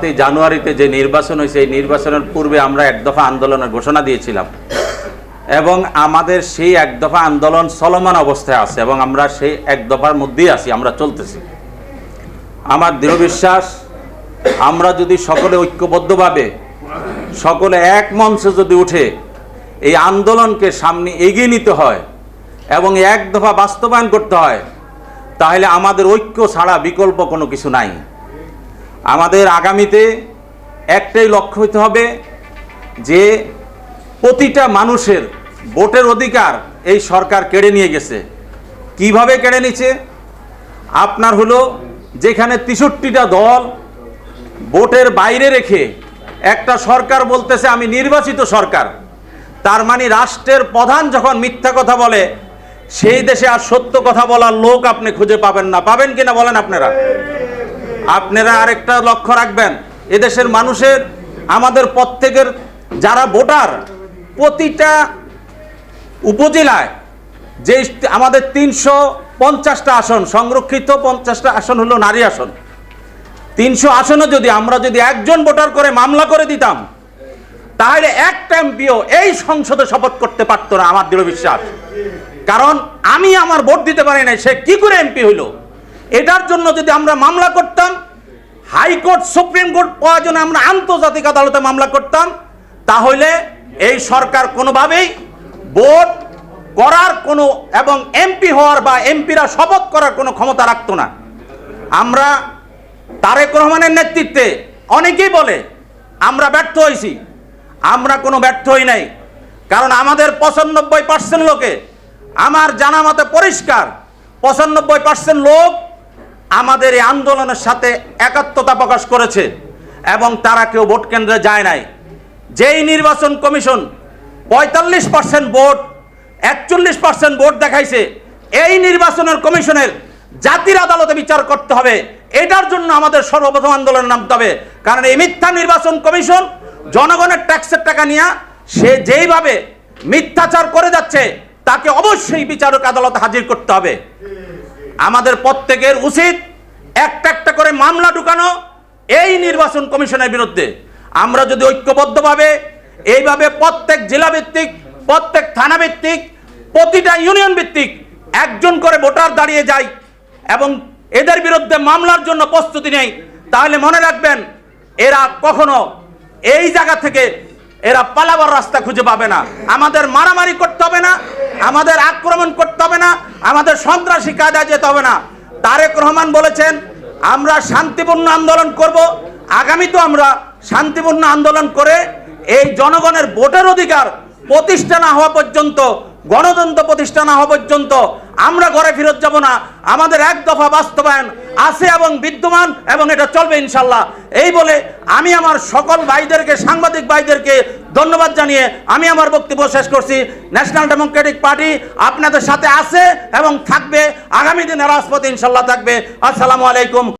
7ই জানুয়ারিতে যে নির্বাচন হয়েছে এই নির্বাচনের পূর্বে আমরা এক দফা আন্দোলনের ঘোষণা দিয়েছিলাম এবং আমাদের সেই এক দফা আন্দোলন চলমান অবস্থায় আছে এবং আমরা সেই এক দফার মধ্যেই আছি, আমরা চলতেছি। আমার দৃঢ় বিশ্বাস, আমরা যদি সকলে ঐক্যবদ্ধভাবে সকলে এক মঞ্চে যদি উঠে এই আন্দোলনকে সামনে এগিয়ে নিতে হয় এবং এক দফা বাস্তবায়ন করতে হয়, তাহলে আমাদের ঐক্য ছাড়া বিকল্প কোনো কিছু নাই। আমাদের আগামীতে একটাই লক্ষ্য হতে হবে যে প্রতিটা মানুষের ভোটের অধিকার এই সরকার কেড়ে নিয়ে গেছে। কিভাবে কেড়ে নিচ্ছে? আপনার হলো যেখানে 63টা দল ভোটের বাইরে রেখে একটা সরকার বলতেছে আমি নির্বাচিত সরকার, তার মানে রাষ্ট্রের প্রধান যখন মিথ্যা কথা বলে সেই দেশে আর সত্য কথা বলার লোক আপনি খুঁজে পাবেন না। পাবেন কিনা বলেন আপনারা? আপনারা আরেকটা লক্ষ্য রাখবেন, এদেশের মানুষের, আমাদের প্রত্যেকের যারা ভোটার, প্রতিটা উপজেলায় যে আমাদের 350টা আসন সংরক্ষিত, 50টা আসন হলো নারী আসন। 300 আসনে আমরা যদি একজন ভোটার করে মামলা করে দিতাম, তাহলে একটা এমপিও এই সংসদে শপথ করতে পারত না, আমার দৃঢ় বিশ্বাস। কারণ আমি আমার ভোট দিতে পারি না, সে কি করে এমপি হইল? এটার জন্য যদি আমরা মামলা করতাম, হাইকোর্ট, সুপ্রিম কোর্ট, প্রয়োজনে আমরা আন্তর্জাতিক আদালতে মামলা করতাম, তাহলে এই সরকার কোনোভাবেই ভোট করার কোনো এবং এমপি হওয়ার বা এমপিরা শপথ করার কোনো ক্ষমতা রাখত না। আমরা তারেক রহমানের নেতৃত্বে অনেকেই বলে আমরা ব্যর্থ হয়েছি, আমরা কোনো ব্যর্থ হই নাই। কারণ আমাদের 95% লোকে, আমার জানা মতে পরিষ্কার 95% লোক আমাদের এই আন্দোলনের সাথে একাত্মতা প্রকাশ করেছে এবং তারা কেউ ভোট কেন্দ্রে যায় নাই। যেই নির্বাচন কমিশন 45% ভোট, 41% ভোট দেখাইছে, এই নির্বাচনের কমিশনের জাতির আদালতে বিচার করতে হবে। এটার জন্য আমাদের সর্বপ্রথম আন্দোলনে নামতে হবে। কারণ এই মিথ্যা নির্বাচন কমিশন জনগণের ট্যাক্সের টাকা নিয়ে সে যেইভাবে মিথ্যাচার করে যাচ্ছে, তাকে অবশ্যই বিচারক আদালতে হাজির করতে হবে। আমাদের প্রত্যেকের উচিত একটা একটা করে মামলা ঢুকানো এই নির্বাচন কমিশনের বিরুদ্ধে। আমরা যদি ঐক্যবদ্ধভাবে এইভাবে প্রত্যেক জেলা ভিত্তিক, প্রত্যেক থানা ভিত্তিক, প্রতিটা ইউনিয়ন ভিত্তিক একজন করে ভোটার দাঁড়িয়ে যায় এবং এদের বিরুদ্ধে মামলার জন্য প্রস্তুতি নেই, তাহলে মনে রাখবেন এরা কখনো এই জায়গা থেকে এরা পালাবার রাস্তা খুঁজে পাবে না। আমাদের মারামারি করতে হবে না, আমাদের আক্রমণ করতে হবে না, আমাদের সন্ত্রাসী কায়দায় যেতে হবে না। তারেক রহমান বলেছেন আমরা শান্তিপূর্ণ আন্দোলন করব। আগামীতেও আমরা শান্তিপূর্ণ আন্দোলন করে এই জনগণের ভোটের অধিকার প্রতিষ্ঠা না হওয়া পর্যন্ত, গণতন্ত্র প্রতিষ্ঠা না হওয়া পর্যন্ত আমরা ঘরে ফেরত যাব না। আমাদের এক দফা বাস্তবায়ন আছে এবং বিদ্যমান এবং এটা চলবে ইনশাল্লাহ। এই বলে আমি আমার সকল ভাইদেরকে, সাংবাদিক ভাইদেরকে ধন্যবাদ জানিয়ে আমি আমার বক্তব্য শেষ করছি। ন্যাশনাল ডেমোক্রেটিক পার্টি আপনাদের সাথে আছে এবং থাকবে, আগামী দিনে রাজপথে ইনশাল্লাহ থাকবে। আসসালামু আলাইকুম।